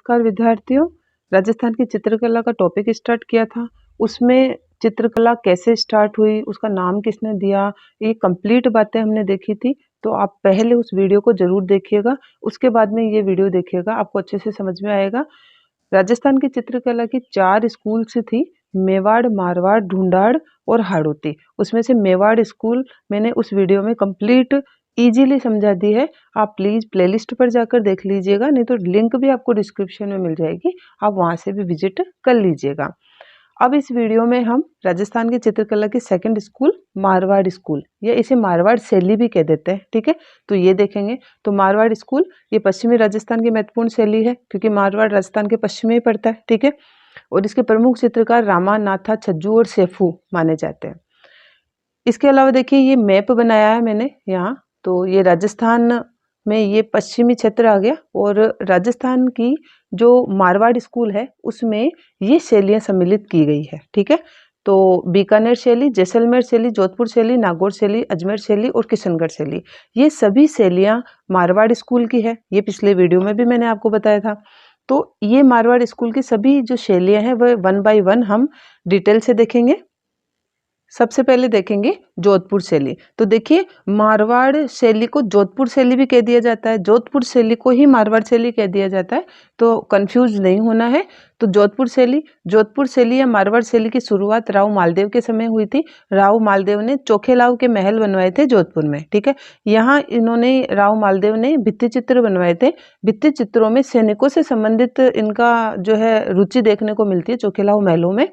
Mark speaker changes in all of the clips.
Speaker 1: नमस्कार विद्यार्थियों। राजस्थान की चित्रकला का टॉपिक स्टार्ट किया था। उसमें चित्रकला कैसे स्टार्ट हुई, उसका नाम किसने दिया, ये कंप्लीट बातें हमने देखी थी। तो आप पहले उस वीडियो को जरूर देखिएगा, उसके बाद में ये वीडियो देखिएगा, आपको अच्छे से समझ में आएगा। राजस्थान की चित्रकला की 4 स्कूल्स थी, मेवाड़, मारवाड़, ढूंढाड़ और हाड़ौती। उसमें से मेवाड़ स्कूल मैंने उस वीडियो में कंप्लीट इजीली समझा दी है। आप प्लीज प्लेलिस्ट पर जाकर देख लीजिएगा, नहीं तो लिंक भी आपको डिस्क्रिप्शन में मिल जाएगी, आप वहां से भी विजिट कर लीजिएगा। अब इस वीडियो में हम राजस्थान की चित्रकला की सेकंड स्कूल मारवाड़ स्कूल, या इसे मारवाड़ शैली भी कह देते हैं, ठीक है, तो ये देखेंगे। तो मारवाड़ स्कूल ये पश्चिमी राजस्थान की महत्वपूर्ण शैली है, क्योंकि मारवाड़ राजस्थान के पश्चिम में ही पड़ता है, ठीक है। और इसके प्रमुख चित्रकार रामा, नाथा, छज्जू और सेफू माने जाते हैं। इसके अलावा देखिए ये मैप बनाया है मैंने यहाँ, तो ये राजस्थान में ये पश्चिमी क्षेत्र आ गया, और राजस्थान की जो मारवाड़ स्कूल है उसमें ये शैलियाँ सम्मिलित की गई है, ठीक है। तो बीकानेर शैली, जैसलमेर शैली, जोधपुर शैली, नागौर शैली, अजमेर शैली और किशनगढ़ शैली, ये सभी शैलियाँ मारवाड़ स्कूल की है। ये पिछले वीडियो में भी मैंने आपको बताया था। तो ये मारवाड़ स्कूल की सभी जो शैलियाँ हैं वह 1 बाय 1 हम डिटेल से देखेंगे। सबसे पहले देखेंगे जोधपुर शैली। तो देखिए मारवाड़ शैली को जोधपुर शैली भी कह दिया जाता है, जोधपुर शैली को ही मारवाड़ शैली कह दिया जाता है, तो कंफ्यूज नहीं होना है। तो जोधपुर शैली या मारवाड़ शैली की शुरुआत राव मालदेव के समय हुई थी। राव मालदेव ने चोखेलाव के महल बनवाए थे जोधपुर में, ठीक है। यहाँ इन्होंने राव मालदेव ने भित्ति चित्र बनवाए थे। भित्ति चित्रों में सैनिकों से संबंधित इनका जो है रुचि देखने को मिलती है चोखेलाव महलों में।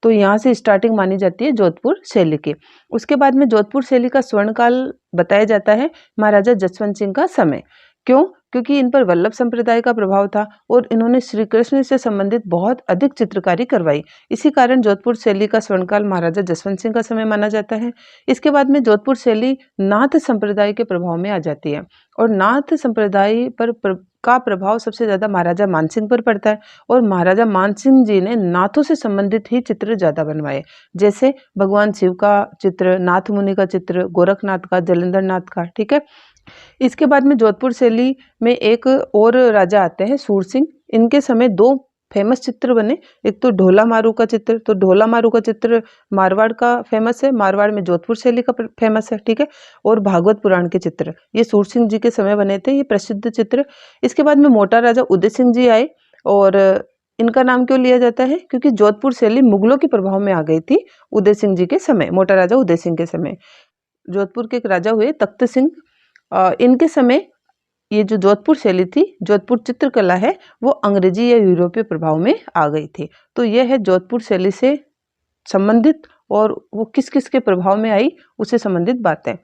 Speaker 1: तो यहाँ से स्टार्टिंग मानी जाती है जोधपुर शैली की। उसके बाद में जोधपुर शैली का स्वर्णकाल बताया जाता है महाराजा जसवंत सिंह का समय। क्यों? क्योंकि इन पर वल्लभ संप्रदाय का प्रभाव था और इन्होंने श्री कृष्ण से संबंधित बहुत अधिक चित्रकारी करवाई। इसी कारण जोधपुर शैली का स्वर्णकाल महाराजा जसवंत सिंह का समय माना जाता है। इसके बाद में जोधपुर शैली नाथ संप्रदाय के प्रभाव में आ जाती है, और नाथ संप्रदाय का प्रभाव सबसे ज्यादा महाराजा मानसिंह पर पड़ता है, और महाराजा मानसिंह जी ने नाथों से संबंधित ही चित्र ज्यादा बनवाए, जैसे भगवान शिव का चित्र, नाथ मुनि का चित्र, गोरखनाथ का, जलंधर नाथ का, ठीक है। इसके बाद में जोधपुर शैली में एक और राजा आते हैं सूर सिंह। इनके समय 2 फेमस चित्र बने। एक तो ढोला मारू का चित्र, तो ढोला मारू का चित्र मारवाड़ का फेमस है, मारवाड़ में जोधपुर शैली का फेमस है, ठीक है। और भागवत पुराण के चित्र ये सूर सिंह जी के समय बने थे, ये प्रसिद्ध चित्र। इसके बाद में मोटा राजा उदय सिंह जी आए, और इनका नाम क्यों लिया जाता है? क्योंकि जोधपुर शैली मुगलों के प्रभाव में आ गई थी उदय सिंह जी के समय, मोटा राजा उदय सिंह के समय। जोधपुर के एक राजा हुए तख्त सिंह, इनके समय ये जो जोधपुर शैली थी, जोधपुर चित्रकला है, वो अंग्रेजी या यूरोपीय प्रभाव में आ गई थी। तो यह है जोधपुर शैली से संबंधित, और वो किस किस के प्रभाव में आई उससे संबंधित बातें।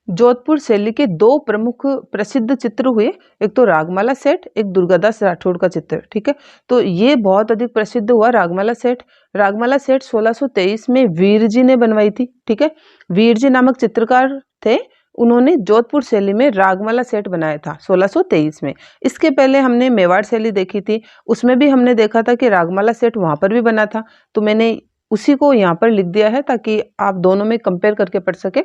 Speaker 1: जोधपुर शैली के 2 प्रमुख प्रसिद्ध चित्र हुए, एक तो रागमाला सेठ, एक दुर्गादास राठौड़ का चित्र, ठीक है। तो ये बहुत अधिक प्रसिद्ध हुआ रागमाला सेठ। रागमाला सेठ 1623 में वीर जी ने बनवाई थी, ठीक है। वीर जी नामक चित्रकार थे, उन्होंने जोधपुर शैली में रागमाला सेट बनाया था 1623 में। इसके पहले हमने मेवाड़ शैली देखी थी, उसमें भी हमने देखा था कि रागमाला सेट वहां पर भी बना था, तो मैंने उसी को यहाँ पर लिख दिया है ताकि आप दोनों में कंपेयर करके पढ़ सके।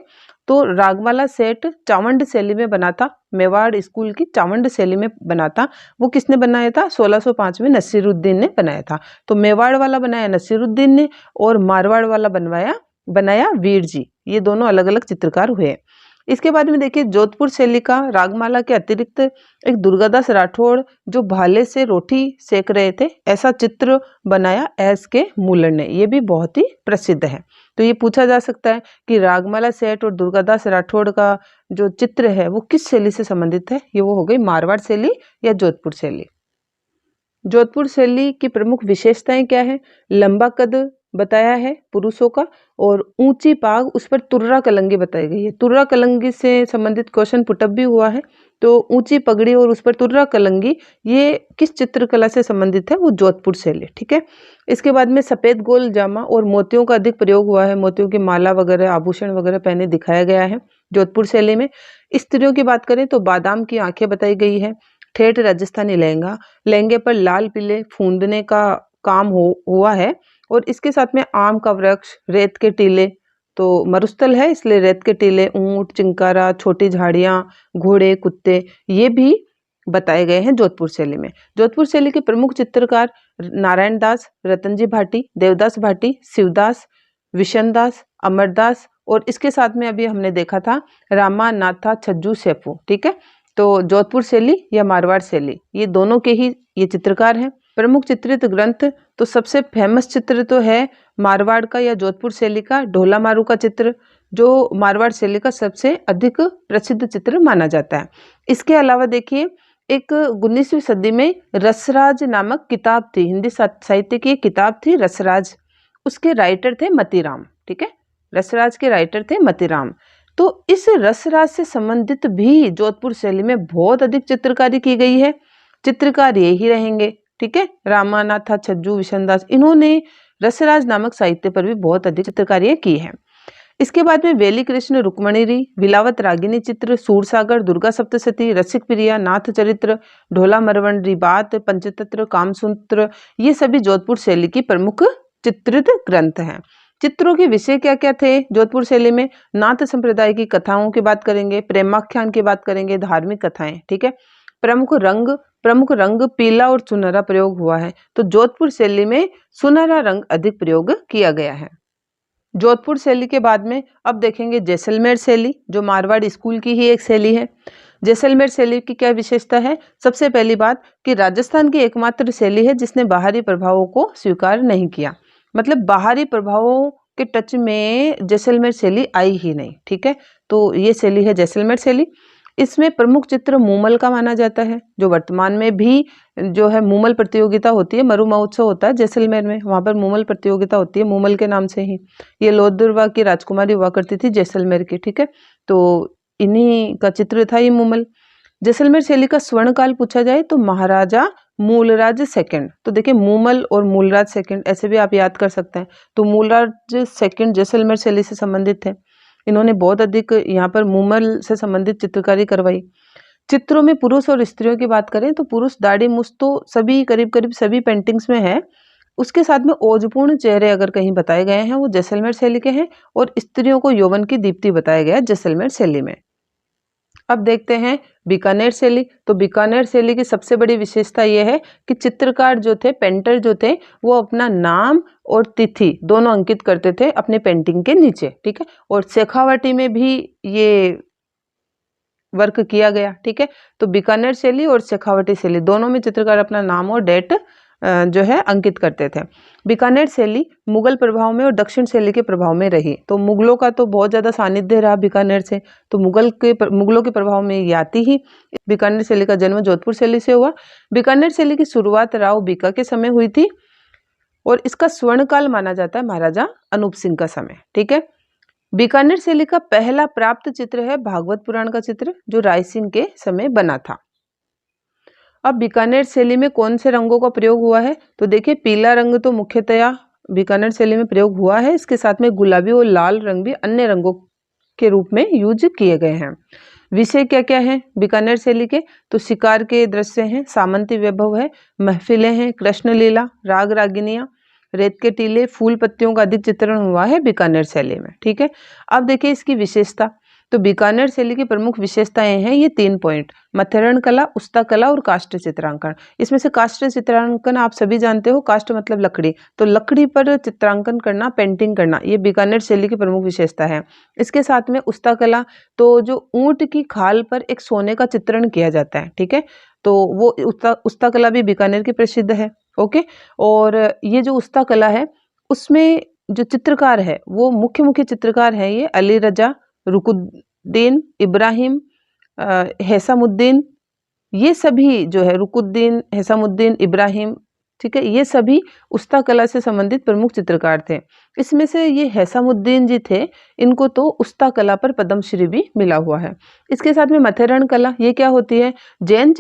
Speaker 1: तो रागमाला सेट चावंड शैली में बना था, मेवाड़ स्कूल की चावंड शैली में बना था। वो किसने बनाया था? 1605 में नसीरुद्दीन ने बनाया था। तो मेवाड़ वाला बनाया नसीरुद्दीन ने, और मारवाड़ वाला बनाया वीर जी। ये दोनों अलग अलग चित्रकार हुए। इसके बाद में देखिए जोधपुर शैली का रागमाला के अतिरिक्त एक दुर्गादास राठौड़ जो भाले से रोटी सेक रहे थे, ऐसा चित्र बनाया एस के मूलर ने। ये भी बहुत ही प्रसिद्ध है। तो ये पूछा जा सकता है कि रागमाला सेठ और दुर्गादास राठौड़ का जो चित्र है वो किस शैली से संबंधित है? ये वो हो गई मारवाड़ शैली या जोधपुर शैली। जोधपुर शैली की प्रमुख विशेषताएं क्या है? लंबा कद बताया है पुरुषों का, और ऊंची पाग, उस पर तुर्रा कलंगी बताई गई है। तुर्रा कलंगी से संबंधित क्वेश्चन पुटअप भी हुआ है। तो ऊंची पगड़ी और उस पर तुर्रा कलंगी, ये किस चित्रकला से संबंधित है? वो जोधपुर शैली, ठीक है। इसके बाद में सफेद गोल जामा और मोतियों का अधिक प्रयोग हुआ है, मोतियों की माला वगैरह, आभूषण वगैरह पहने दिखाया गया है जोधपुर शैली में। स्त्रियों की बात करें तो बादाम की आंखें बताई गई है। ठेठ राजस्थानी लहंगा, लहंगे पर लाल पीले फूंदने का काम हुआ है, और इसके साथ में आम का वृक्ष, रेत के टीले, तो मरुस्थल है इसलिए रेत के टीले, ऊंट, चिंकारा, छोटी झाड़ियां, घोड़े, कुत्ते, ये भी बताए गए हैं जोधपुर शैली में। जोधपुर शैली के प्रमुख चित्रकार नारायण दास, रतनजी भाटी, देवदास भाटी, शिवदास, विशन दास, अमरदास और इसके साथ में अभी हमने देखा था रामानाथा छज्जू सेफू। ठीक है, तो जोधपुर शैली या मारवाड़ शैली ये दोनों के ही ये चित्रकार हैं। प्रमुख चित्रित ग्रंथ तो सबसे फेमस चित्र तो है मारवाड़ का या जोधपुर शैली का ढोला मारू का चित्र, जो मारवाड़ शैली का सबसे अधिक प्रसिद्ध चित्र माना जाता है। इसके अलावा देखिए एक 19वीं सदी में रसराज नामक किताब थी, हिंदी साहित्य की एक किताब थी रसराज, उसके राइटर थे मतीराम। ठीक है, रसराज के राइटर थे मतीराम। तो इस रसराज से संबंधित भी जोधपुर शैली में बहुत अधिक चित्रकारी की गई है। चित्रकार ये ही रहेंगे। ठीक है, रामानाथा छज्जू, विशनदास, इन्होंने रसराज नामक साहित्य पर भी बहुत अधिक चित्रकारियां की है। इसके बाद में वेली कृष्ण रुक्मणीरी, विलावत रागिनी चित्र, सूरसागर, दुर्गा सप्तशती, रसिक प्रिया, नाथ चरित्र, ढोला मरवंडी बात, पंचतंत्र, कामसूत्र, ये सभी जोधपुर शैली की प्रमुख चित्रित ग्रंथ हैं। चित्रों के विषय क्या क्या थे जोधपुर शैली में? नाथ संप्रदाय की कथाओं की बात करेंगे, प्रेमाख्यान की बात करेंगे, धार्मिक कथाएं। ठीक है, प्रमुख रंग पीला और सुनहरा प्रयोग हुआ है, तो जोधपुर शैली में सुनहरा रंग अधिक प्रयोग किया गया है। जोधपुर शैली के बाद में अब देखेंगे जैसलमेर शैली, जो मारवाड़ स्कूल की ही एक शैली है। जैसलमेर शैली की क्या विशेषता है? सबसे पहली बात कि राजस्थान की एकमात्र शैली है जिसने बाहरी प्रभावों को स्वीकार नहीं किया, मतलब बाहरी प्रभावों के टच में जैसलमेर शैली आई ही नहीं। ठीक है, तो ये शैली है जैसलमेर शैली। इसमें प्रमुख चित्र मूमल का माना जाता है, जो वर्तमान में भी जो है मूमल प्रतियोगिता होती है, मरु महोत्सव होता है जैसलमेर में, वहां पर मूमल प्रतियोगिता होती है, मूमल के नाम से ही। ये लोहदुर्वा की राजकुमारी हुआ करती थी जैसलमेर की। ठीक है, तो इन्हीं का चित्र था ये मूमल। जैसलमेर शैली का स्वर्णकाल पूछा जाए तो महाराजा मूलराज सेकंड, तो देखिए मूमल और मूलराज सेकंड ऐसे भी आप याद कर सकते हैं। तो मूलराज सेकंड जैसलमेर शैली से संबंधित थे, इन्होंने बहुत अधिक यहाँ पर मूमल से संबंधित चित्रकारी करवाई। चित्रों में पुरुष और स्त्रियों की बात करें तो पुरुष दाढ़ी मूछ तो सभी करीब करीब सभी पेंटिंग्स में है, उसके साथ में ओजपूर्ण चेहरे अगर कहीं बताए गए हैं वो जैसलमेर शैली के हैं, और स्त्रियों को यौवन की दीप्ति बताया गया जैसलमेर शैली में। अब देखते हैं बीकानेर शैली। तो बीकानेर शैली की सबसे बड़ी विशेषता यह है कि चित्रकार जो थे, पेंटर जो थे, वो अपना नाम और तिथि दोनों अंकित करते थे अपने पेंटिंग के नीचे। ठीक है, और शेखावटी में भी ये वर्क किया गया। ठीक है, तो बीकानेर शैली और शेखावटी शैली दोनों में चित्रकार अपना नाम और डेट जो है अंकित करते थे। बीकानेर शैली मुगल प्रभाव में और दक्षिण शैली के प्रभाव में रही, तो मुगलों का तो बहुत ज्यादा सानिध्य रहा बीकानेर से, तो मुगलों के प्रभाव में ये आती ही। बीकानेर शैली का जन्म जोधपुर शैली से हुआ। बीकानेर शैली की शुरुआत राव बीका के समय हुई थी और इसका स्वर्णकाल माना जाता है महाराजा अनूप सिंह का समय। ठीक है, बीकानेर शैली का पहला प्राप्त चित्र है भागवत पुराण का चित्र, जो राय सिंह के समय बना था। अब बीकानेर शैली में कौन से रंगों का प्रयोग हुआ है? तो देखिए पीला रंग तो मुख्यतया बीकानेर शैली में प्रयोग हुआ है, इसके साथ में गुलाबी और लाल रंग भी अन्य रंगों के रूप में यूज किए गए हैं। विषय क्या क्या है बीकानेर शैली के? तो शिकार के दृश्य हैं, सामंती वैभव है, महफिलें हैं, कृष्ण लीला, राग रागिनियां, रेत के टीले, फूल पत्तियों का अधिक चित्रण हुआ है बीकानेर शैली में। ठीक है, अब देखिए इसकी विशेषता। तो बीकानेर शैली की प्रमुख विशेषताएं हैं ये 3 पॉइंट: मथेरण कला, उस्ता कला और काष्ठ चित्रांकन। इसमें से काष्ठ चित्रांकन आप सभी जानते हो, काष्ठ मतलब लकड़ी, तो लकड़ी पर चित्रांकन करना, पेंटिंग करना, ये बीकानेर शैली की प्रमुख विशेषता है। इसके साथ में उस्ता कला, तो जो ऊंट की खाल पर एक सोने का चित्रण किया जाता है। ठीक है, तो वो उस्ता कला भी बीकानेर की प्रसिद्ध है। ओके, और ये जो उस्ता कला है उसमें जो चित्रकार है वो मुख्य चित्रकार है ये अली रजा, रुकुद्दीन, इब्राहिम, हैसमुद्दीन, ये सभी जो है रुकुद्दीन, हैसमुद्दीन, इब्राहिम, ठीक है, ये सभी उस्ता कला से संबंधित प्रमुख चित्रकार थे। इसमें से ये हैसमुद्दीन जी थे, इनको तो उस्ता कला पर पद्मश्री भी मिला हुआ है। इसके साथ में मथेरण कला, ये क्या होती है? जैन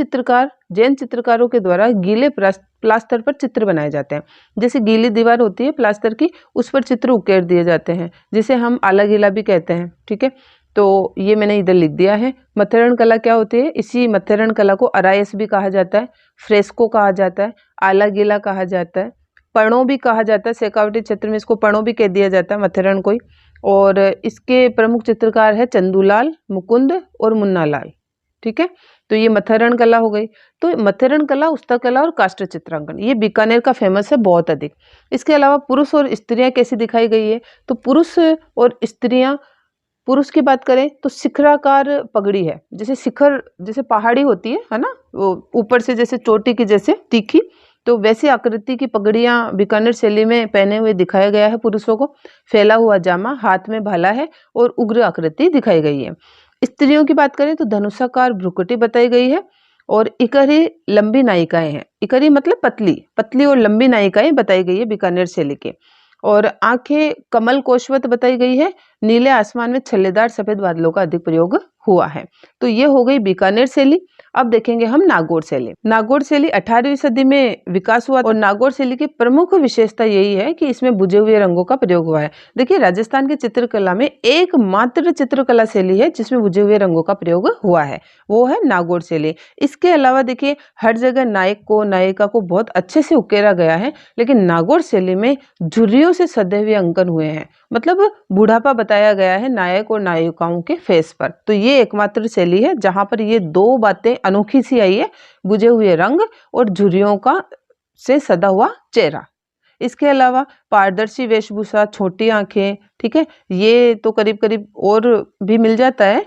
Speaker 1: चित्रकारों के द्वारा गीले प्लास्टर पर चित्र बनाए जाते हैं। जैसे गीली दीवार होती है प्लास्टर की, उस पर चित्र उकेर दिए जाते हैं, जिसे हम आला गीला भी कहते हैं। ठीक है, तो ये मैंने इधर लिख दिया है। मथेरण कला क्या होती है? इसी मथेरण कला को अरायस भी कहा जाता है, फ्रेस्को कहा जाता है, आला गीला कहा जाता है, पणो भी कहा जाता है। शेखावटी क्षेत्र में इसको पणो भी कह दिया जाता है मथेरण को। और इसके प्रमुख चित्रकार है चंदूलाल, मुकुंद और मुन्नालाल। ठीक है, तो ये मथुरण कला हो गई। तो मथुरण कला, उस्ता कला और काष्ठ चित्रांकन ये बीकानेर का फेमस है बहुत अधिक। इसके अलावा पुरुष और स्त्रियां कैसी दिखाई गई है, तो पुरुष और स्त्रियां, पुरुष की बात करें तो शिखराकार पगड़ी है, जैसे शिखर जैसे पहाड़ी होती है ना, वो ऊपर से जैसे चोटी की जैसे तीखी, तो वैसी आकृति की पगड़ियां बीकानेर शैली में पहने हुए दिखाया गया है पुरुषों को। फैला हुआ जामा, हाथ में भाला है और उग्र आकृति दिखाई गई है। स्त्रियों की बात करें तो धनुषाकार भ्रुकुटी बताई गई है और इकरी लंबी नायिकाएं हैं। इकरी मतलब पतली, पतली और लंबी नायिकाएं बताई गई है बीकानेर शैली के। और आंखें कमल कोशवत बताई गई है। नीले आसमान में छल्लेदार सफेद बादलों का अधिक प्रयोग हुआ है। तो ये हो गई बीकानेर शैली। अब देखेंगे हम नागौर शैली। नागौर शैली 18वीं सदी में विकास हुआ और नागौर शैली की प्रमुख विशेषता यही है कि इसमें बुझे हुए रंगों का प्रयोग हुआ है। देखिए, राजस्थान की चित्रकला में एकमात्र चित्रकला शैली है जिसमें बुझे हुए रंगों का प्रयोग हुआ है, वो है नागौर शैली। इसके अलावा देखिए, हर जगह नायक को, नायिका को बहुत अच्छे से उकेरा गया है, लेकिन नागौर शैली में झुर्रियों से सधे हुए अंकन हुए हैं, मतलब बुढ़ापा बताया गया है नायक और नायिकाओं के फेस पर। तो ये एकमात्र शैली है जहां पर ये दो बातें अनोखी सी आई है, बुझे हुए रंग और झुर्रियों का से सदा हुआ चेहरा। इसके अलावा पारदर्शी वेशभूषा, छोटी आंखें, ठीक है, ये तो करीब करीब और भी मिल जाता है।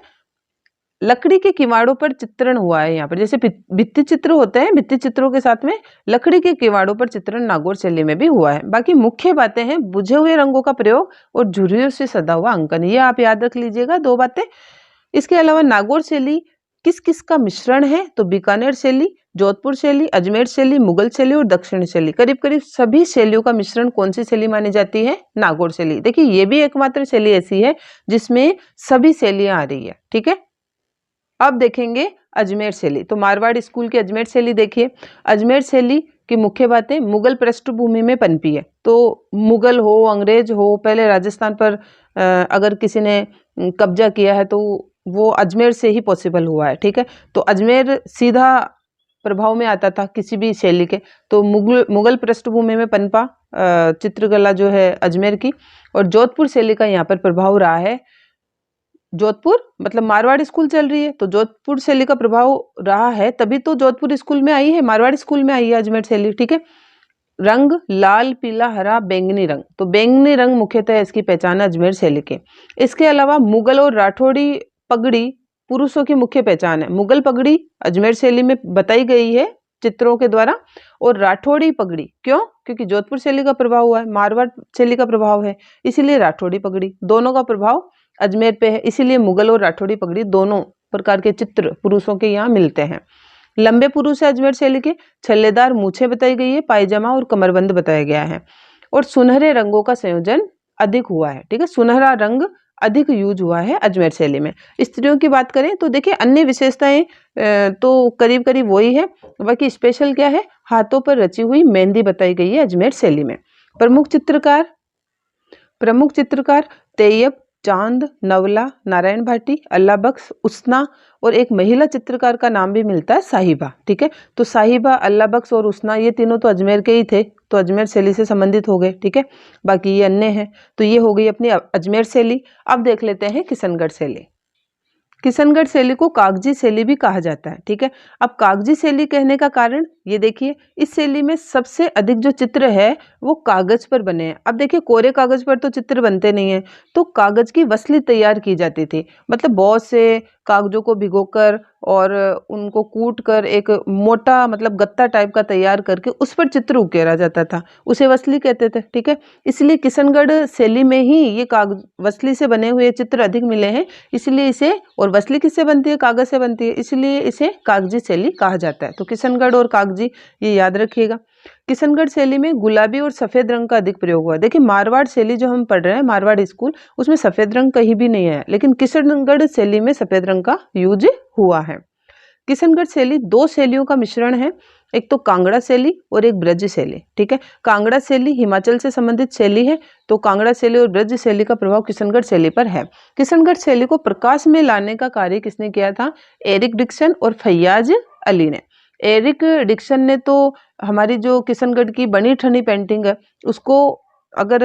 Speaker 1: लकड़ी के किवाड़ों पर चित्रण हुआ है यहाँ पर, जैसे भित्ति चित्र होते हैं, भित्ति चित्रों के साथ में लकड़ी के किवाड़ों पर चित्रण नागौर शैली में भी हुआ है। बाकी मुख्य बातें हैं बुझे हुए रंगों का प्रयोग और झुर्रियों से सदा हुआ अंकन, ये आप याद रख लीजिएगा दो बातें। इसके अलावा नागौर शैली किस किस का मिश्रण है, तो बीकानेर शैली, जोधपुर शैली, अजमेर शैली, मुगल शैली और दक्षिण शैली, करीब करीब सभी शैलियों का मिश्रण कौन सी शैली मानी जाती है, नागौर शैली। देखिए, ये भी एकमात्र शैली ऐसी है जिसमें सभी शैलियां आ रही है, ठीक है। अब देखेंगे अजमेर शैली। तो मारवाड़ स्कूल की अजमेर शैली देखिए। अजमेर शैली की मुख्य बातें मुगल पृष्ठभूमि में पनपी है। तो मुगल हो, अंग्रेज हो, पहले राजस्थान पर अगर किसी ने कब्जा किया है तो वो अजमेर से ही पॉसिबल हुआ है, ठीक है। तो अजमेर सीधा प्रभाव में आता था किसी भी शैली के, तो मुगल पृष्ठभूमि में पनपा चित्रकला जो है अजमेर की। और जोधपुर शैली का यहाँ पर प्रभाव रहा है। जोधपुर मतलब मारवाड़ स्कूल चल रही है, तो जोधपुर शैली का प्रभाव रहा है, तभी तो जोधपुर स्कूल में आई है, मारवाड़ स्कूल में आई है अजमेर शैली, ठीक है। रंग लाल, पीला, हरा, बैंगनी रंग, तो बैंगनी रंग मुख्यतः इसकी पहचान है अजमेर शैली के। इसके अलावा मुगल और राठौड़ी पगड़ी पुरुषों की मुख्य पहचान है। मुगल पगड़ी अजमेर शैली में बताई गई है चित्रों के द्वारा, और राठौड़ी पगड़ी क्यों, क्योंकि जोधपुर शैली का प्रभाव हुआ है, मारवाड़ शैली का प्रभाव है, इसीलिए राठौड़ी पगड़ी, दोनों का प्रभाव अजमेर पे है, इसीलिए मुगल और राठौड़ी पगड़ी दोनों प्रकार के चित्र पुरुषों के यहाँ मिलते हैं। लंबे पुरुष है अजमेर शैली के, छल्लेदार मूछें बताई गई है, पायजामा और कमरबंद बताया गया है, और सुनहरे रंगों का संयोजन अधिक हुआ है, ठीक है। सुनहरा रंग अधिक यूज हुआ है अजमेर शैली में। स्त्रियों की बात करें तो देखिए अन्य विशेषताएं तो करीब करीब वही है, बाकी स्पेशल क्या है, हाथों पर रची हुई मेहंदी बताई गई है अजमेर शैली में। प्रमुख चित्रकार तैयब, चांद, नवला, नारायण भाटी, अल्लाह बख्श, उसना, और एक महिला चित्रकार का नाम भी मिलता है साहिबा, ठीक है। तो साहिबा, अल्लाह बख्श और उसना ये तीनों तो अजमेर के ही थे, तो अजमेर शैली से संबंधित हो गए, ठीक है। बाकी ये अन्य हैं। तो ये हो गई अपनी अजमेर शैली। अब देख लेते हैं किशनगढ़ शैली। किशनगढ़ शैली को कागजी शैली भी कहा जाता है, ठीक है। अब कागजी शैली कहने का कारण ये देखिए, इस शैली में सबसे अधिक जो चित्र है वो कागज पर बने हैं। अब देखिए, कोरे कागज पर तो चित्र बनते नहीं है, तो कागज की वसली तैयार की जाती थी, मतलब बहुत से कागजों को भिगोकर और उनको कूट कर एक मोटा मतलब गत्ता टाइप का तैयार करके उस पर चित्र उकेरा जाता था, उसे वसली कहते थे, ठीक है। इसलिए किशनगढ़ शैली में ही ये कागज वसली से बने हुए चित्र अधिक मिले हैं, इसलिए इसे, और वसली किससे बनती है, कागज से बनती है, इसलिए इसे कागजी शैली कहा जाता है। तो किशनगढ़ और कागजी ये याद रखिएगा। किशनगढ़ शैली में गुलाबी और सफेद रंग का अधिक प्रयोग हुआ है। देखिए, मारवाड़ शैली जो हम पढ़ रहे हैं, मारवाड़ स्कूल, उसमें सफेद रंग कहीं भी नहीं है, लेकिन किशनगढ़ शैली में सफेद रंग का यूज हुआ है। किशनगढ़ शैली दो शैलियों का मिश्रण है, एक तो कांगड़ा शैली और एक ब्रज शैली, ठीक है। कांगड़ा शैली हिमाचल से संबंधित शैली है, तो कांगड़ा शैली और ब्रज शैली का प्रभाव किशनगढ़ शैली पर है। किशनगढ़ शैली को प्रकाश में लाने का कार्य किसने किया था, एरिक डिक्सन और फैयाज अली ने। एरिक डिक्सन ने तो हमारी जो किशनगढ़ की बनी ठनी पेंटिंग है उसको अगर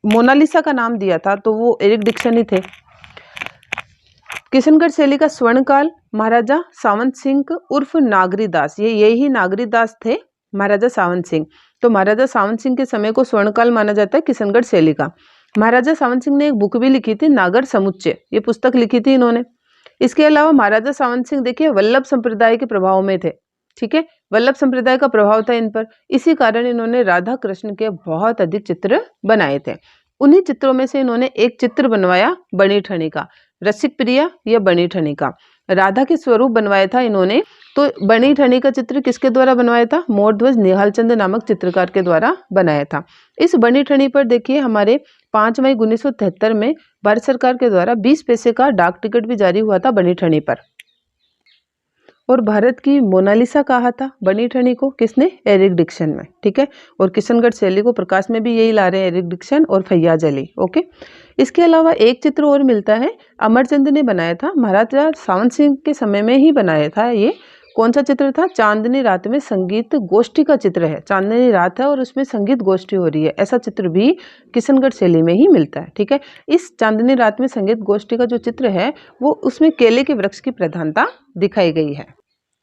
Speaker 1: मोनालिसा का नाम दिया था तो वो एरिक डिक्सन ही थे। किशनगढ़ शैली का स्वर्णकाल महाराजा सावंत सिंह उर्फ नागरी दास, यही नागरी दास थे महाराजा सावंत सिंह। तो महाराजा सावंत सिंह के समय को स्वर्णकाल माना जाता है किशनगढ़ शैली का। महाराजा सावंत सिंह ने एक बुक भी लिखी थी, नागर समुच्चय, ये पुस्तक लिखी थी इन्होंने। इसके अलावा महाराजा सावंत सिंह देखिए वल्लभ संप्रदाय के प्रभाव में थे, ठीक है, वल्लभ संप्रदाय का प्रभाव था इन पर, इसी कारण इन्होंने राधा कृष्ण के बहुत अधिक चित्र बनाए थे। उन्हीं चित्रों में से इन्होंने एक चित्र बनवाया बनी ठनी का, रसिक प्रिया या बनी ठनी का, राधा के स्वरूप बनवाया था इन्होंने। तो बनी ठनी का चित्र किसके द्वारा बनवाया था? मोरध्वज निहालचंद नामक चित्रकार के द्वारा बनाया था। इस बनी ठनी पर देखिए हमारे 5 मई 1973 में भारत सरकार के द्वारा 20 पैसे का डाक टिकट भी जारी हुआ था बनी ठनी पर। और भारत की मोनालिसा कहा था बनी ठनी को किसने? एरिक डिक्सन में, ठीक है। और किशनगढ़ शैली को प्रकाश में भी यही ला रहे हैं, एरिक डिक्सन और फैयाज अली, ओके। इसके अलावा एक चित्र और मिलता है, अमरचंद ने बनाया था, महाराजा सावंत सिंह के समय में ही बनाया था। ये कौन सा चित्र था? चांदनी रात में संगीत गोष्ठी का चित्र है। चांदनी रात है और उसमें संगीत गोष्ठी हो रही है, ऐसा चित्र भी किशनगढ़ शैली में ही मिलता है, ठीक है। इस चांदनी रात में संगीत गोष्ठी का जो चित्र है वो उसमें केले के वृक्ष की प्रधानता दिखाई गई है।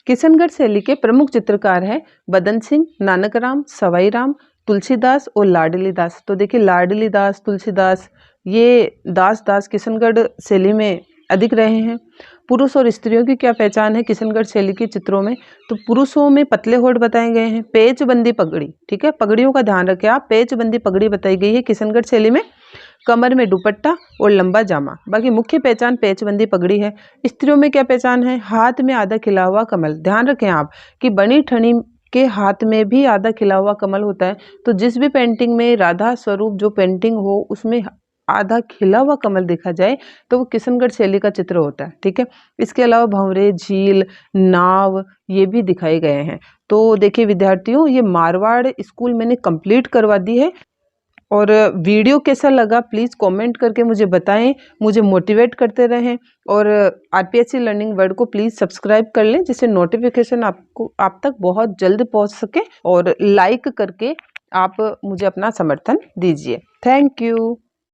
Speaker 1: किशनगढ़ शैली के प्रमुख चित्रकार हैं बदन सिंह, नानक राम, सवाई राम, तुलसीदास और लाडली दास। तो देखिए लाडली दास, तुलसीदास, ये दास किशनगढ़ शैली में अधिक रहे हैं। पुरुष और स्त्रियों की क्या पहचान है किशनगढ़ शैली के चित्रों में? तो पुरुषों में पतले होठ बताए गए हैं, पेचबंदी पगड़ी, ठीक है, पगड़ियों का ध्यान रखें आप, पेचबंदी पगड़ी बताई गई है किशनगढ़ शैली में, कमर में दुपट्टा और लंबा जामा। बाकी मुख्य पहचान पेचबंदी पगड़ी है। स्त्रियों में क्या पहचान है? हाथ में आधा खिला हुआ कमल। ध्यान रखें आप कि बनी ठनी के हाथ में भी आधा खिला हुआ कमल होता है। तो जिस भी पेंटिंग में राधा स्वरूप जो पेंटिंग हो उसमें आधा खिला हुआ कमल देखा जाए तो वो किशनगढ़ शैली का चित्र होता है, ठीक है। इसके अलावा भंवरे, झील, नाव ये भी दिखाए गए हैं। तो देखिए विद्यार्थियों, ये मारवाड़ स्कूल मैंने कंप्लीट करवा दी है। और वीडियो कैसा लगा प्लीज़ कमेंट करके मुझे बताएं, मुझे मोटिवेट करते रहें। और आरपीएससी लर्निंग वर्ल्ड को प्लीज़ सब्सक्राइब कर लें जिससे नोटिफिकेशन आप तक बहुत जल्द पहुंच सके। और लाइक करके आप मुझे अपना समर्थन दीजिए। Thank you.